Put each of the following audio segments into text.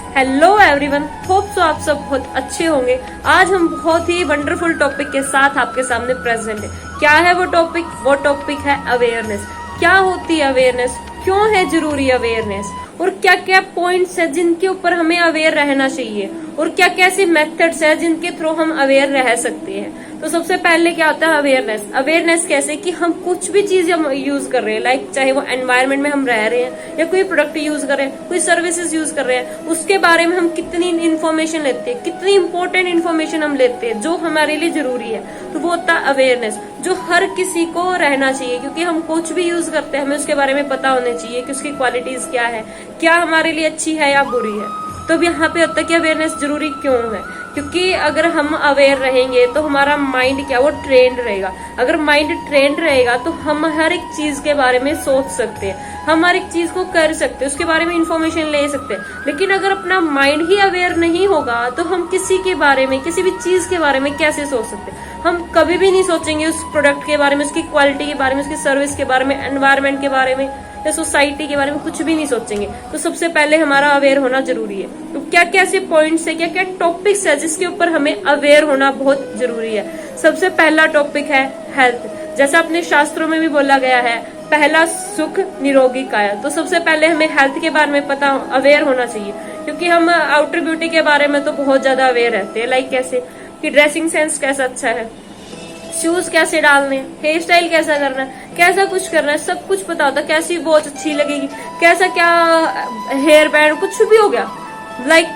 Hello everyone, hope so आप सब बहुत अच्छे होंगे। आज हम बहुत ही वंडरफुल टॉपिक के साथ आपके सामने प्रेजेंट है। क्या है वो टॉपिक? वो टॉपिक है अवेयरनेस। क्या होती है अवेयरनेस, क्यों है जरूरी अवेयरनेस, और क्या क्या पॉइंट्स है जिनके ऊपर हमें अवेयर रहना चाहिए, और क्या कैसे मेथड्स है जिनके थ्रू हम अवेयर रह सकते हैं। तो सबसे पहले क्या होता है अवेयरनेस। अवेयरनेस कैसे कि हम कुछ भी चीज हम यूज कर रहे हैं, लाइक चाहे वो एनवायरनमेंट में हम रह रहे हैं या कोई प्रोडक्ट यूज कर रहे हैं, कोई सर्विसेज यूज कर रहे हैं, उसके बारे में हम कितनी इन्फॉर्मेशन लेते हैं, कितनी इंपॉर्टेंट इन्फॉर्मेशन हम लेते हैं जो हमारे लिए जरूरी है। तो वो होता है अवेयरनेस, जो हर किसी को रहना चाहिए, क्योंकि हम कुछ भी यूज करते हैं हमें उसके बारे में पता होना चाहिए कि उसकी क्वालिटीज क्या है, क्या हमारे लिए अच्छी है या बुरी है। तो अब यहाँ पे होता है कि अवेयरनेस जरूरी क्यों है, क्योंकि अगर हम अवेयर रहेंगे तो हमारा माइंड क्या वो ट्रेंड रहेगा। अगर माइंड ट्रेंड रहेगा तो हम हर एक चीज के बारे में सोच सकते हैं, हम हर एक चीज को कर सकते हैं, उसके बारे में इंफॉर्मेशन ले सकते हैं। लेकिन अगर अपना माइंड ही अवेयर नहीं होगा तो हम किसी के बारे में, किसी भी चीज के बारे में कैसे सोच सकते हैं। हम कभी भी नहीं सोचेंगे उस प्रोडक्ट के बारे में, उसकी क्वालिटी के बारे में, उसकी सर्विस के बारे में, एनवायरमेंट के बारे में या सोसाइटी के बारे में कुछ भी नहीं सोचेंगे। तो सबसे पहले हमारा अवेयर होना जरूरी है। तो क्या क्या ऐसे पॉइंट्स है, क्या क्या टॉपिक्स है जिसके ऊपर हमें अवेयर होना बहुत जरूरी है। सबसे पहला टॉपिक है हेल्थ। जैसा अपने शास्त्रों में भी बोला गया है, पहला सुख निरोगी काया। तो सबसे पहले हमें हेल्थ के बारे में पता अवेयर होना चाहिए, क्योंकि हम आउटर ब्यूटी के बारे में तो बहुत ज्यादा अवेयर रहते हैं। लाइक कैसे कि ड्रेसिंग सेंस कैसा अच्छा है, शूज कैसे डालने, हेयर स्टाइल कैसा करना है, कैसा कुछ करना है, सब कुछ पता होता है। कैसी वॉच अच्छी लगेगी, कैसा क्या हेयर बैंड, कुछ भी हो गया। लाइक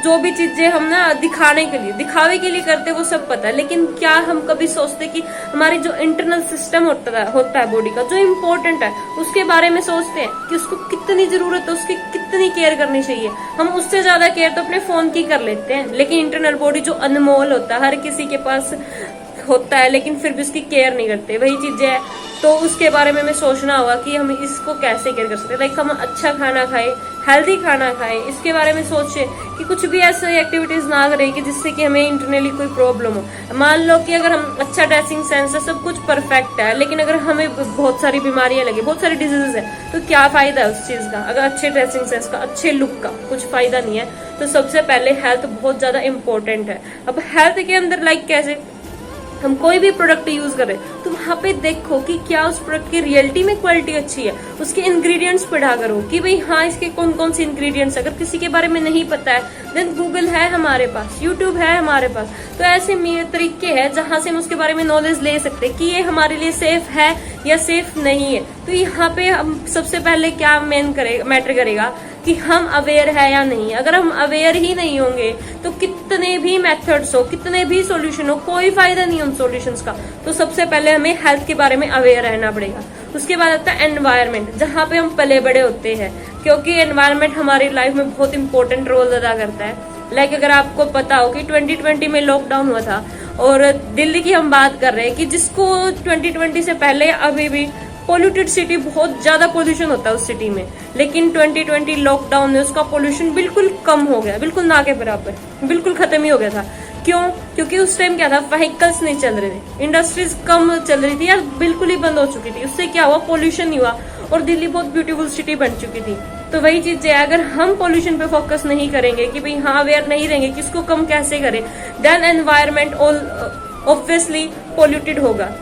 जो भी चीजें हम ना दिखाने के लिए, दिखावे के लिए करते वो सब पता है। लेकिन क्या हम कभी सोचते कि हमारी जो इंटरनल सिस्टम होता है बॉडी का, जो इम्पोर्टेंट है, उसके बारे में सोचते हैं कि उसको कितनी जरूरत है, उसकी कितनी केयर करनी चाहिए। हम उससे ज्यादा केयर तो अपने फोन की कर लेते हैं, लेकिन इंटरनल बॉडी जो अनमोल होता है, हर किसी के पास होता है, लेकिन फिर भी उसकी केयर नहीं करते। वही चीजें है, तो उसके बारे में हमें सोचना होगा कि हम इसको कैसे केयर कर सकते हैं। लाइक हम अच्छा खाना खाएं, हेल्दी खाना खाएं, इसके बारे में सोचें कि कुछ भी ऐसे एक्टिविटीज ना करें कि जिससे कि हमें इंटरनली कोई प्रॉब्लम हो। मान लो कि अगर हम अच्छा ड्रेसिंग सेंस है, सब कुछ परफेक्ट है, लेकिन अगर हमें बहुत सारी बीमारियां लगी, बहुत सारी डिजीजेस है, तो क्या फायदा है उस चीज का। अगर अच्छे ड्रेसिंग सेंस का, अच्छे लुक का कुछ फायदा नहीं है। तो सबसे पहले हेल्थ बहुत ज्यादा इंपॉर्टेंट है। अब हेल्थ के अंदर लाइक कैसे हम कोई भी प्रोडक्ट यूज कर रहे हैं तो वहां पे देखो कि क्या उस प्रोडक्ट की रियलिटी में क्वालिटी अच्छी है, उसके इंग्रेडिएंट्स पढ़ा करो कि भाई हाँ इसके कौन कौन से इंग्रेडिएंट्स। अगर किसी के बारे में नहीं पता है देन गूगल है हमारे पास, यूट्यूब है हमारे पास। तो ऐसे तरीके हैं जहां से हम उसके बारे में नॉलेज ले सकते हैं कि ये हमारे लिए सेफ है या सेफ नहीं है। तो यहाँ पे हम सबसे पहले क्या मैटर करेगा कि हम अवेयर है या नहीं। अगर हम अवेयर ही नहीं होंगे तो कितने भी मेथड्स हो, कितने भी सॉल्यूशन हो, कोई फायदा नहीं उन सॉल्यूशंस का। तो सबसे पहले हमें हेल्थ के बारे में अवेयर रहना पड़ेगा। उसके बाद आता है एनवायरनमेंट, जहाँ पे हम पले बड़े होते हैं, क्योंकि एनवायरनमेंट हमारी लाइफ में बहुत इंपॉर्टेंट रोल अदा करता है। लाइक अगर आपको पता हो कि 2020 में लॉकडाउन हुआ था, और दिल्ली की हम बात कर रहे हैं कि जिसको 2020 से पहले अभी भी पोल्यूटेड सिटी, बहुत ज्यादा पोल्यूशन होता है उस सिटी में, लेकिन 2020 लॉकडाउन में उसका पोल्यूशन बिल्कुल कम हो गया, बिल्कुल ना के बराबर, बिल्कुल खत्म ही हो गया था। क्यों? क्योंकि उस टाइम क्या था, व्हीकल्स नहीं चल रहे थे, इंडस्ट्रीज कम चल रही थी या बिल्कुल ही बंद हो चुकी थी। उससे क्या हुआ, पोल्यूशन नहीं हुआ, और दिल्ली बहुत ब्यूटीफुल सिटी बन चुकी थी। तो वही चीज है, अगर हम पोल्यूशन पे फोकस नहीं करेंगे कि भाई हाँ अवेयर नहीं रहेंगे कि इसको कम कैसे करें, देन एनवायरमेंट ऑब्वियसली पोल्यूटेड होगा।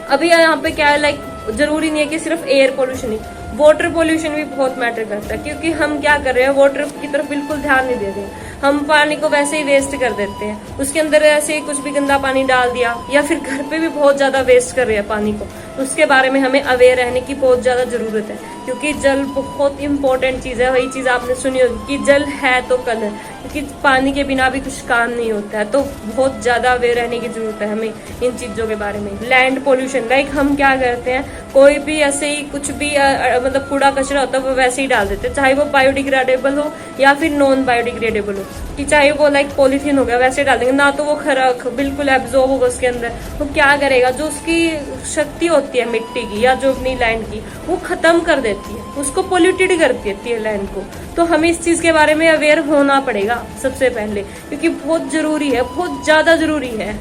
अभी यहाँ पे क्या है, लाइक जरूरी नहीं है कि सिर्फ एयर पोल्यूशन ही, वाटर पोल्यूशन भी बहुत मैटर करता है। क्योंकि हम क्या कर रहे हैं, वाटर की तरफ बिल्कुल ध्यान नहीं दे रहे, हम पानी को वैसे ही वेस्ट कर देते हैं, उसके अंदर ऐसे ही कुछ भी गंदा पानी डाल दिया, या फिर घर पे भी बहुत ज्यादा वेस्ट कर रहे हैं पानी को। उसके बारे में हमें अवेयर रहने की बहुत ज्यादा जरूरत है, क्योंकि जल बहुत इंपॉर्टेंट चीज है। वही चीज आपने सुनी होगी कि जल है तो कल है, क्योंकि पानी के बिना भी कुछ काम नहीं होता है। तो बहुत ज्यादा अवेयर रहने की जरूरत है हमें इन चीजों के बारे में। लैंड पोल्यूशन, लाइक हम क्या करते हैं, कोई भी ऐसे ही कुछ भी मतलब कूड़ा कचरा होता है वो वैसे ही डाल देते हैं, चाहे वो बायोडिग्रेडेबल हो या फिर नॉन बायोडिग्रेडेबल हो, कि चाहे वो लाइक पॉलीथीन हो गया वैसे डाल देंगे ना, तो वो खराब बिल्कुल एब्जॉर्ब होगा उसके अंदर। वो क्या करेगा, जो उसकी शक्ति होती है मिट्टी की या जो अपनी लैंड की, वो खत्म कर देती है, उसको पोल्यूटेड कर देती है लैंड को। तो हमें इस चीज के बारे में अवेयर होना पड़ेगा सबसे पहले, क्योंकि बहुत जरूरी है, बहुत ज्यादा जरूरी है।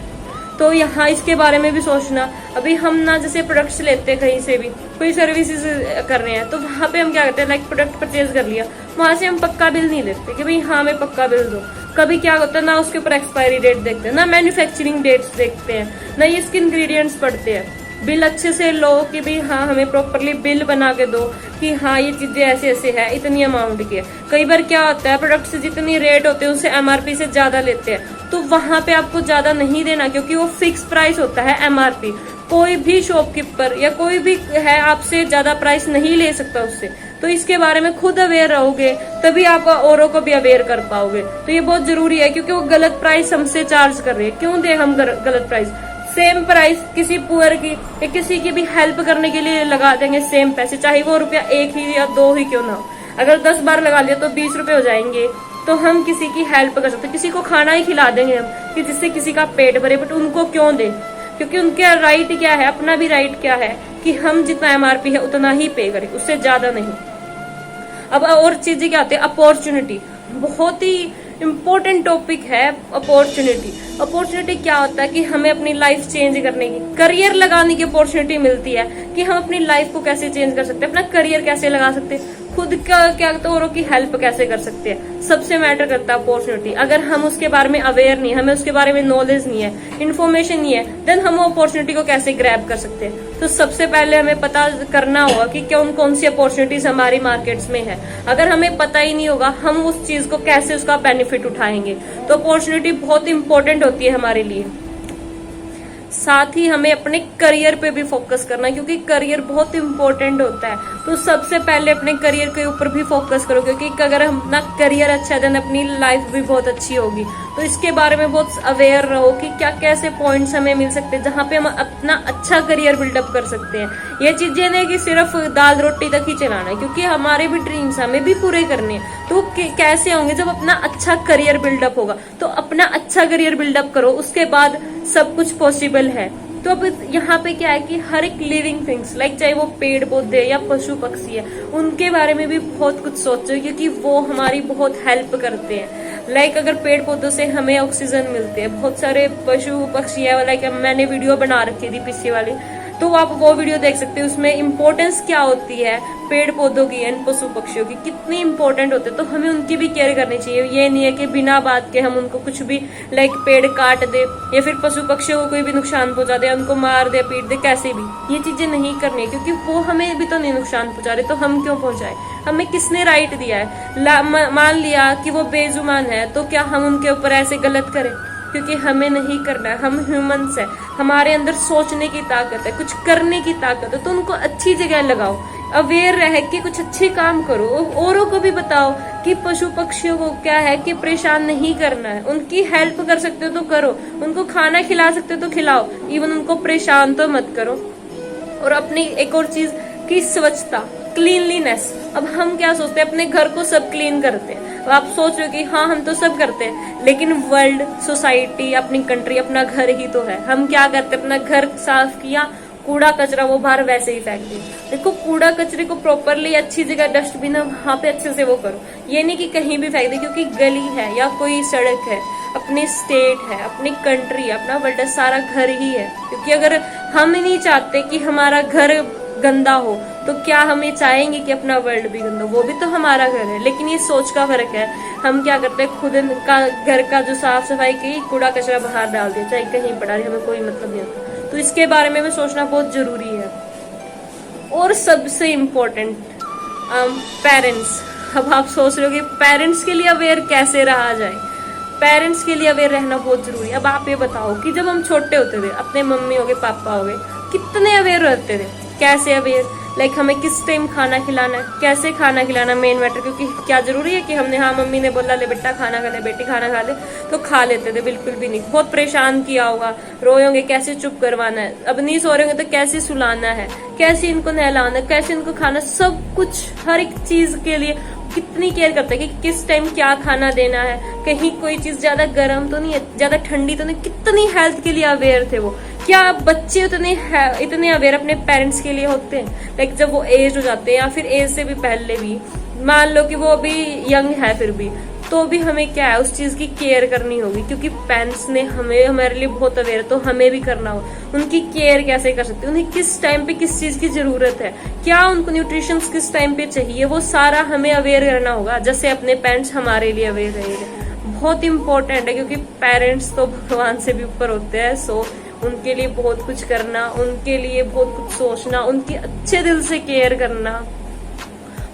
तो यहाँ इसके बारे में भी सोचना। अभी हम ना जैसे प्रोडक्ट्स लेते हैं कहीं से भी, कोई सर्विसेज कर रहे हैं, तो वहां पे हम क्या करते हैं, लाइक प्रोडक्ट परचेज कर लिया, वहां से हम पक्का बिल नहीं देखते कि भाई हाँ हमें पक्का बिल दो। कभी क्या होता है ना उसके ऊपर एक्सपायरी डेट देखते हैं, ना मैन्युफैक्चरिंग डेट्स देखते हैं, ना ये इसके इंग्रेडिएंट्स पढ़ते हैं। बिल अच्छे से लो कि भाई हाँ हमें प्रॉपरली बिल बना के दो कि हाँ ये चीजें ऐसे ऐसे है, इतनी अमाउंट की है। कई बार क्या होता है प्रोडक्ट से जितनी रेट होते हैं उससे एमआरपी से ज्यादा लेते हैं, तो वहां पे आपको ज्यादा नहीं देना, क्योंकि वो फिक्स प्राइस होता है एमआरपी। कोई भी शॉपकीपर या कोई भी है आपसे ज्यादा प्राइस नहीं ले सकता उससे। तो इसके बारे में खुद अवेयर रहोगे तभी आप औरों को भी अवेयर कर पाओगे। तो ये बहुत जरूरी है, क्योंकि वो गलत प्राइस हमसे चार्ज कर रहे हैं। क्यों दे हम गलत प्राइस? सेम प्राइस किसी पुअर की या किसी की भी हेल्प करने के लिए लगा देंगे, सेम पैसे, चाहे वो रुपया 1 ही या 2 ही क्यों ना हो। अगर 10 बार लगा लिया तो 20 रुपए हो जाएंगे। तो हम किसी की हेल्प कर सकते हैं, किसी को खाना ही खिला देंगे हम कि जिससे किसी का पेट भरे, बट उनको क्यों दें? क्योंकि उनका राइट क्या है, अपना भी राइट क्या है कि हम जितना एमआरपी है उतना ही पे करें, उससे ज्यादा नहीं। अब और चीजें क्या आती है, अपॉर्चुनिटी। बहुत ही इम्पोर्टेंट टॉपिक है अपॉर्चुनिटी। अपॉर्चुनिटी क्या होता है कि हमें अपनी लाइफ चेंज करने की, करियर लगाने की अपॉर्चुनिटी मिलती है कि हम अपनी लाइफ को कैसे चेंज कर सकते हैं, अपना करियर कैसे लगा सकते हैं, खुद का क्या तो औरों की हेल्प कैसे कर सकते हैं। सबसे मैटर करता है अपॉर्चुनिटी। अगर हम उसके बारे में अवेयर नहीं है, हमें उसके बारे में नॉलेज नहीं है, इन्फॉर्मेशन नहीं है, देन हम अपॉर्चुनिटी को कैसे ग्रैब कर सकते हैं। तो सबसे पहले हमें पता करना होगा कि कौन कौन सी अपॉर्चुनिटीज हमारी मार्केट्स में है। अगर हमें पता ही नहीं होगा हम उस चीज को कैसे उसका बेनिफिट उठाएंगे। तो अपॉर्चुनिटी बहुत इंपॉर्टेंट होती है हमारे लिए। साथ ही हमें अपने करियर पे भी फोकस करना है, क्योंकि करियर बहुत इंपॉर्टेंट होता है। तो सबसे पहले अपने करियर के ऊपर भी फोकस करो, क्योंकि अगर हम अपना करियर अच्छा है देन अपनी लाइफ भी बहुत अच्छी होगी। तो इसके बारे में बहुत अवेयर रहो कि क्या कैसे पॉइंट्स हमें मिल सकते हैं जहां पे हम अपना अच्छा करियर बिल्डअप कर सकते हैं। ये चीजें नहीं कि सिर्फ दाल रोटी तक ही चलाना है, क्योंकि हमारे भी ड्रीम्स हमें भी पूरे करने हैं। तो कैसे होंगे? जब अपना अच्छा करियर बिल्डअप होगा। तो अपना अच्छा करियर बिल्डअप करो, उसके बाद सब कुछ पॉसिबल है। तो अब यहाँ पे क्या है कि हर एक लिविंग थिंग्स, लाइक चाहे वो पेड़ पौधे या पशु पक्षी है, उनके बारे में भी बहुत कुछ सोचो, क्योंकि वो हमारी बहुत हेल्प करते हैं। लाइक अगर पेड़ पौधों से हमें ऑक्सीजन मिलते हैं, बहुत सारे पशु पक्षी है, लाइक मैंने वीडियो बना रखी थी पिछली वाली, तो आप वो वीडियो देख सकते हैं। उसमें इम्पोर्टेंस क्या होती है पेड़ पौधों की एंड पशु पक्षियों की, कितनी इंपॉर्टेंट होते हैं। तो हमें उनकी भी केयर करनी चाहिए। ये नहीं है कि बिना बात के हम उनको कुछ भी लाइक पेड़ काट दे या फिर पशु पक्षियों को कोई भी नुकसान पहुंचा दे, उनको मार दे पीट दे, कैसे भी ये चीजें नहीं करनी है, क्योंकि वो हमें भी तो नहीं नुकसान पहुंचा रहे। तो हम क्यों पहुंचाए? हमें किसने राइट दिया है? मान लिया कि वो बेजुबान है, तो क्या हम उनके ऊपर ऐसे गलत करें? क्योंकि हमें नहीं करना है। हम ह्यूमंस है, हमारे अंदर सोचने की ताकत है, कुछ करने की ताकत है। तो उनको अच्छी जगह लगाओ, अवेयर रह के कुछ अच्छे काम करो, औरों को भी बताओ कि पशु पक्षियों को क्या है कि परेशान नहीं करना है। उनकी हेल्प कर सकते हो तो करो, उनको खाना खिला सकते हो तो खिलाओ, इवन उनको परेशान तो मत करो। और अपनी एक और चीज की स्वच्छता, क्लीनलीनेस। अब हम क्या सोचते हैं, अपने घर को सब क्लीन करते हैं। अब आप सोच रहे हो कि हाँ हम तो सब करते हैं, लेकिन वर्ल्ड, सोसाइटी, अपनी कंट्री, अपना घर ही तो है। हम क्या करते हैं, अपना घर साफ किया, कूड़ा कचरा वो बाहर वैसे ही फेंक दिया। देखो कूड़ा कचरे को प्रॉपरली अच्छी जगह डस्टबिन है वहां पे अच्छे से वो करो, ये नहीं कि कहीं भी फेंक दे, क्योंकि गली है या कोई सड़क है, अपनी स्टेट है, अपनी कंट्री है, अपना वर्ल्ड है, सारा घर ही है। क्योंकि अगर हम ही नहीं चाहते कि हमारा घर गंदा हो, तो क्या हम ये चाहेंगे कि अपना वर्ल्ड भी गंदा हो? वो भी तो हमारा घर है। लेकिन ये सोच का फर्क है। हम क्या करते हैं, खुद का घर का जो साफ सफाई की, कूड़ा कचरा बाहर डाल दिया, चाहे कहीं पड़ा रही, हमें कोई मतलब नहीं होता। तो इसके बारे में भी सोचना बहुत जरूरी है। और सबसे इम्पोर्टेंट पेरेंट्स। अब आप सोच रहे हो कि पेरेंट्स के लिए अवेयर कैसे रहा जाए? पेरेंट्स के लिए अवेयर रहना बहुत जरूरी है। अब आप ये बताओ कि जब हम छोटे होते थे, अपने मम्मी हो गए, पापा हो गए, कितने अवेयर रहते थे? कैसे अवेयर? लाइक हमें किस टाइम खाना खिलाना है, कैसे खाना खिलाना, मेन मैटर। क्योंकि क्या जरूरी है कि हमने हाँ मम्मी ने बोला ले बेटा खाना खा ले, बेटी खाना खा ले, तो खा लेते थे? बिल्कुल भी नहीं। बहुत परेशान किया होगा, रोए होंगे, कैसे चुप करवाना है, अब नहीं सो रहे होंगे तो कैसे सुलाना है, कैसे इनको नहलाना है, कैसे इनको खाना, सब कुछ हर एक चीज के लिए कितनी केयर करते हैं कि किस टाइम क्या खाना देना है, कहीं कोई चीज ज्यादा गर्म तो नहीं है, ज्यादा ठंडी तो नहीं, कितनी हेल्थ के लिए अवेयर थे वो। क्या बच्चे इतने अवेयर अपने पेरेंट्स के लिए होते हैं? लाइक जब वो एज हो जाते हैं या फिर एज से भी पहले भी, मान लो कि वो अभी यंग है फिर भी, तो भी हमें क्या है, उस चीज की केयर करनी होगी, क्योंकि पेरेंट्स ने हमें हमारे लिए बहुत अवेयर, तो हमें भी करना हो। उनकी केयर कैसे कर सकते हैं, उन्हें किस टाइम पे किस चीज की जरूरत है, क्या उनको न्यूट्रिशन किस टाइम पे चाहिए, वो सारा हमें अवेयर करना होगा, जैसे अपने पेरेंट्स हमारे लिए अवेयर रहेंगे। बहुत इंपॉर्टेंट है, क्योंकि पेरेंट्स तो भगवान से भी ऊपर होते हैं। सो उनके लिए बहुत कुछ करना, उनके लिए बहुत कुछ सोचना, उनकी अच्छे दिल से केयर करना।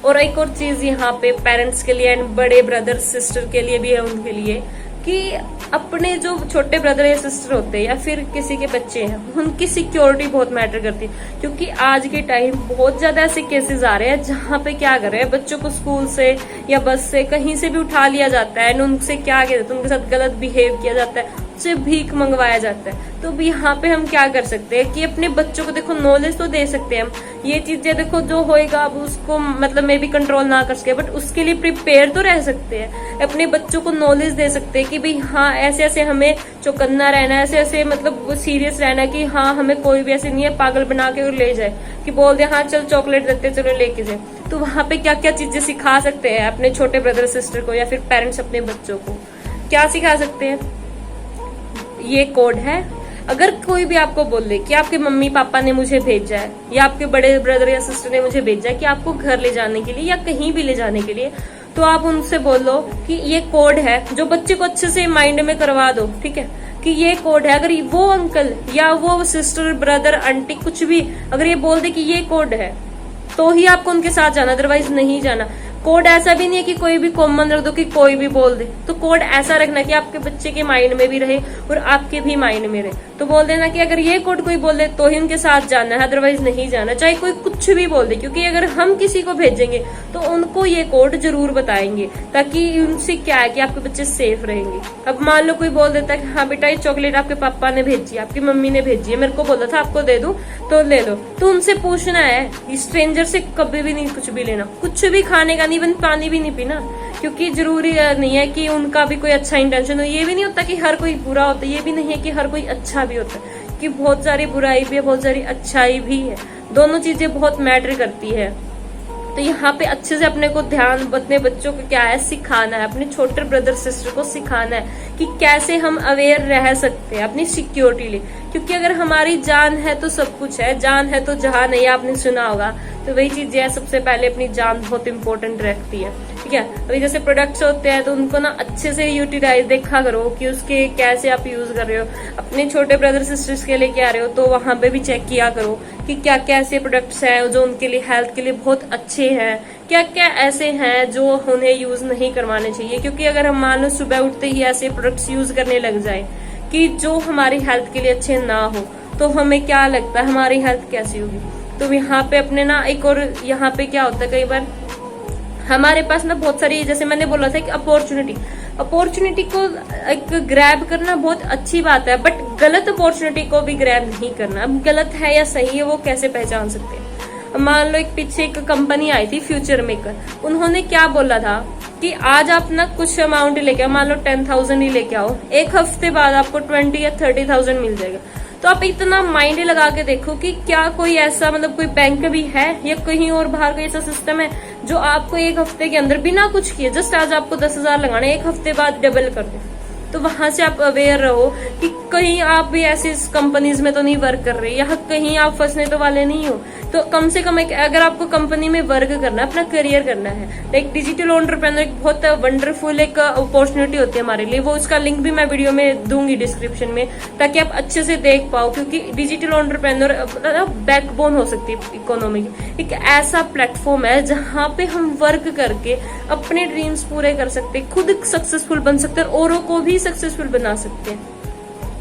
और एक और चीज यहाँ पे पेरेंट्स के लिए एंड बड़े ब्रदर सिस्टर के लिए भी है, उनके लिए कि अपने जो छोटे ब्रदर या सिस्टर होते हैं या फिर किसी के बच्चे हैं, उनकी सिक्योरिटी बहुत मैटर करती है। क्योंकि आज के टाइम बहुत ज्यादा ऐसे केसेस आ रहे हैं जहाँ पे क्या कर रहे हैं, बच्चों को स्कूल से या बस से कहीं से भी उठा लिया जाता है, उनसे क्या किया जाता है, उनके साथ गलत बिहेव किया जाता है, उससे भीख मंगवाया जाता है। तो यहाँ पे हम क्या कर सकते हैं कि अपने बच्चों को देखो नॉलेज तो दे सकते हैं हम, ये चीजें देखो जो होएगा अब उसको मतलब मे भी कंट्रोल ना कर सके, बट उसके लिए प्रिपेयर तो रह सकते हैं, अपने बच्चों को नॉलेज दे सकते हैं कि भाई हाँ ऐसे ऐसे हमें चौकन्ना रहना है, ऐसे ऐसे मतलब सीरियस रहना है कि हाँ हमें कोई भी ऐसे नहीं है पागल बना के ले जाए कि बोल दे हाँ चल चॉकलेट देते चलो लेके जाए। तो वहां पे क्या क्या चीजें सिखा सकते हैं अपने छोटे ब्रदर सिस्टर को या फिर पेरेंट्स अपने बच्चों को, क्या सिखा सकते हैं, ये कोड है। अगर कोई भी आपको बोल दे कि आपके मम्मी पापा ने मुझे भेजा है या आपके बड़े ब्रदर या सिस्टर ने मुझे भेजा है कि आपको घर ले जाने के लिए या कहीं भी ले जाने के लिए, तो आप उनसे बोलो कि ये कोड है, जो बच्चे को अच्छे से माइंड में करवा दो, ठीक है, कि ये कोड है। अगर वो अंकल या वो सिस्टर ब्रदर आंटी कुछ भी अगर ये बोल दे कि ये कोड है, तो ही आपको उनके साथ जाना, अदरवाइज नहीं जाना। कोड ऐसा भी नहीं है कि कोई भी कॉमन रख दो कि कोई भी बोल दे, तो कोड ऐसा रखना कि आपके बच्चे के माइंड में भी रहे और आपके भी माइंड में रहे। तो बोल देना कि अगर ये कोड कोई बोल दे तो ही उनके साथ जाना है, अदरवाइज नहीं जाना, चाहे कोई कुछ भी बोल दे। क्योंकि अगर हम किसी को भेजेंगे तो उनको ये कोड जरूर बताएंगे, ताकि उनसे क्या है कि आपके बच्चे सेफ रहेंगे। अब मान लो कोई बोल देता है कि हाँ बेटा ये चॉकलेट आपके पापा ने भेजी है, आपकी मम्मी ने भेजी है, मेरे को बोला था आपको दे दूं तो ले लो, तो उनसे पूछना है। स्ट्रेंजर से कभी भी नहीं कुछ भी लेना, कुछ भी खाने का नहीं, इवन पानी भी नहीं पीना, क्योंकि जरूरी नहीं है कि उनका भी कोई अच्छा इंटेंशन हो। ये भी नहीं होता कि हर कोई बुरा होता है, ये भी नहीं है कि हर कोई अच्छा भी होता है, कि बहुत सारी बुराई भी है, बहुत सारी अच्छाई भी है, दोनों चीजें बहुत मैटर करती है। तो यहाँ पे अच्छे से अपने को ध्यान अपने बच्चों को क्या है सिखाना है, अपने छोटे ब्रदर सिस्टर को सिखाना है कि कैसे हम अवेयर रह सकते हैं अपनी सिक्योरिटी लिए। क्योंकि अगर हमारी जान है तो सब कुछ है, जान है तो जहान नहीं, आपने सुना होगा। तो वही चीज है, सबसे पहले अपनी जान बहुत इंपॉर्टेंट रखती है, ठीक है। अभी जैसे प्रोडक्ट्स होते हैं तो उनको ना अच्छे से यूटिलाइज देखा करो कि उसके कैसे आप यूज कर रहे हो। अपने छोटे ब्रदर सिस्टर्स के लिए क्या रहे हो तो वहां पे भी चेक किया करो कि क्या क्या ऐसे प्रोडक्ट्स हैं जो उनके लिए हेल्थ के लिए बहुत अच्छे हैं, क्या क्या ऐसे हैं जो उन्हें यूज नहीं करवाने चाहिए। क्योंकि अगर हम मान लो सुबह उठते ही ऐसे प्रोडक्ट्स यूज करने लग जाए कि जो हमारी हेल्थ के लिए अच्छे ना हो, तो हमें क्या लगता है हमारी हेल्थ कैसी होगी। तो यहाँ पे अपने ना एक और यहाँ पे क्या होता है, कई बार हमारे पास ना बहुत सारी, जैसे मैंने बोला था कि अपॉर्चुनिटी को एक ग्रैब करना बहुत अच्छी बात है, बट गलत अपॉर्चुनिटी को भी ग्रैब नहीं करना। अब गलत है या सही है वो कैसे पहचान सकते हैं। मान लो एक पीछे एक कंपनी आई थी फ्यूचर मेकर, उन्होंने क्या बोला था कि आज आप ना कुछ अमाउंट लेके आओ, मान लो 10,000 ही लेके आओ, एक हफ्ते बाद आपको 20 या 30,000 मिल जाएगा। तो आप इतना माइंड लगा के देखो कि क्या कोई ऐसा मतलब कोई बैंक भी है या कहीं और बाहर कोई ऐसा सिस्टम है जो आपको एक हफ्ते के अंदर बिना कुछ किए, जस्ट आज आपको 10,000 लगाने, एक हफ्ते बाद डबल कर दे। तो वहां से आप अवेयर रहो कि कहीं आप भी ऐसी कंपनीज में तो नहीं वर्क कर रहे, या कहीं आप फंसने तो वाले नहीं हो। तो कम से कम अगर आपको कंपनी में वर्क करना है, अपना करियर करना है, लाइक डिजिटल एंटरप्रेन्योर एक बहुत वंडरफुल एक अपॉर्चुनिटी होती है हमारे लिए। वो उसका लिंक भी मैं वीडियो में दूंगी डिस्क्रिप्शन में, ताकि आप अच्छे से देख पाओ। क्योंकि डिजिटल एंटरप्रेन्योर बैकबोन हो सकती है इकोनॉमी की, एक ऐसा प्लेटफॉर्म है जहाँ पे हम वर्क करके अपने ड्रीम्स पूरे कर सकते, खुद सक्सेसफुल बन सकते हैं और औरों को भी सक्सेसफुल बना सकते हैं।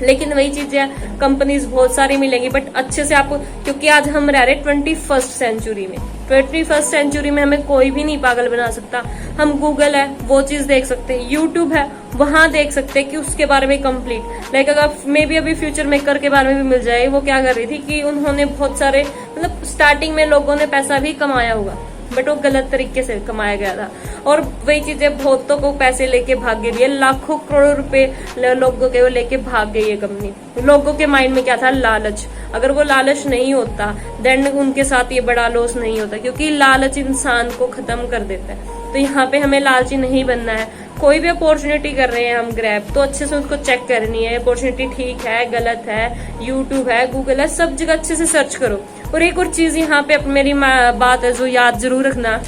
लेकिन वही चीजें कंपनीज बहुत सारी मिलेंगी, बट अच्छे से आपको, क्योंकि आज हम रह रहे 21st सेंचुरी में, 21st सेंचुरी में हमें कोई भी नहीं पागल बना सकता। हम गूगल है वो चीज देख सकते हैं, यूट्यूब है वहां देख सकते हैं कि उसके बारे में कंप्लीट, लाइक अगर मे बी अभी फ्यूचर मेकर के बारे में भी मिल जाए। वो क्या कर रही थी कि उन्होंने बहुत सारे मतलब स्टार्टिंग में लोगों ने पैसा भी कमाया होगा, बट वो गलत तरीके से कमाया गया था। और वही चीजें बहुतों को पैसे लेके भाग गई है, लाखों करोड़ों रुपए लोगों के वो लेके भाग गई है कंपनी। लोगों के माइंड में क्या था, लालच। अगर वो लालच नहीं होता देन उनके साथ ये बड़ा लॉस नहीं होता, क्योंकि लालच इंसान को खत्म कर देता है। तो यहाँ पे हमें लालची नहीं बनना है। कोई भी अपॉर्चुनिटी कर रहे हैं हम ग्रैब, तो अच्छे से उसको चेक करनी है, अपॉर्चुनिटी ठीक है गलत है, यूट्यूब है गूगल है, सब जगह अच्छे से सर्च करो। और एक और चीज यहाँ पे मेरी बात है जो याद जरूर रखना,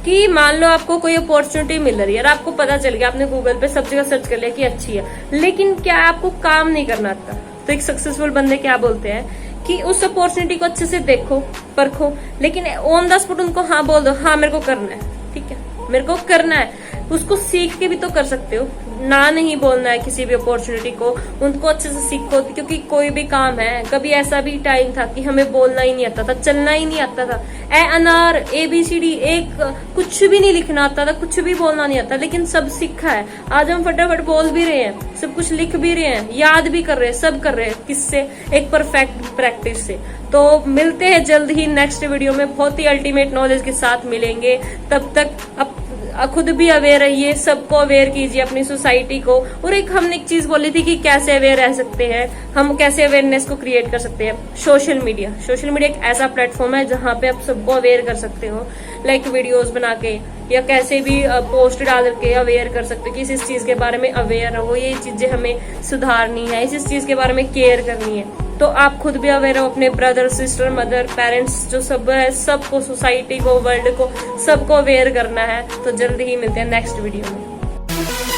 कि मान लो आपको कोई अपॉर्चुनिटी मिल रही है और आपको पता चल गया, आपने गूगल पे सब जगह सर्च कर लिया कि अच्छी है, लेकिन क्या आपको काम नहीं करना आता, तो एक सक्सेसफुल बंदे क्या बोलते हैं कि उस अपॉर्चुनिटी को अच्छे से देखो परखो, लेकिन ऑन द स्पॉट उनको हाँ बोल दो, हाँ मेरे को करना है, ठीक है मेरे को करना है। उसको सीख के भी तो कर सकते हो, ना नहीं बोलना है किसी भी अपॉर्चुनिटी को, उनको अच्छे से सीखो। क्योंकि कोई भी काम है, कभी ऐसा भी टाइम था कि हमें बोलना ही नहीं आता था, चलना ही नहीं आता था, अनार ABCD एक कुछ भी नहीं लिखना आता था, कुछ भी बोलना नहीं आता, लेकिन सब सीखा है। आज हम फटाफट बोल भी रहे हैं, सब कुछ लिख भी रहे हैं, याद भी कर रहे हैं, सब कर रहे हैं, किससे, एक परफेक्ट प्रैक्टिस से। तो मिलते हैं जल्द ही नेक्स्ट वीडियो में, बहुत ही अल्टीमेट नॉलेज के साथ मिलेंगे। तब तक अब खुद भी अवेयर रहिए, सबको अवेयर कीजिए, अपनी सोसाइटी को। और एक हमने एक चीज बोली थी कि कैसे अवेयर रह सकते हैं हम, कैसे अवेयरनेस को क्रिएट कर सकते हैं। सोशल मीडिया एक ऐसा प्लेटफॉर्म है जहां पे आप सबको अवेयर कर सकते हो, लाइक वीडियोस बना के या कैसे भी पोस्ट डाल के अवेयर कर सकते हो कि इस चीज के बारे में अवेयर रहो, ये चीजें हमें सुधारनी है, इस चीज के बारे में केयर करनी है। तो आप खुद भी अवेयर हो, अपने ब्रदर सिस्टर मदर पेरेंट्स जो सब है, सबको, सोसाइटी को, वर्ल्ड को, सबको अवेयर करना है। तो जल्दी ही मिलते हैं नेक्स्ट वीडियो में।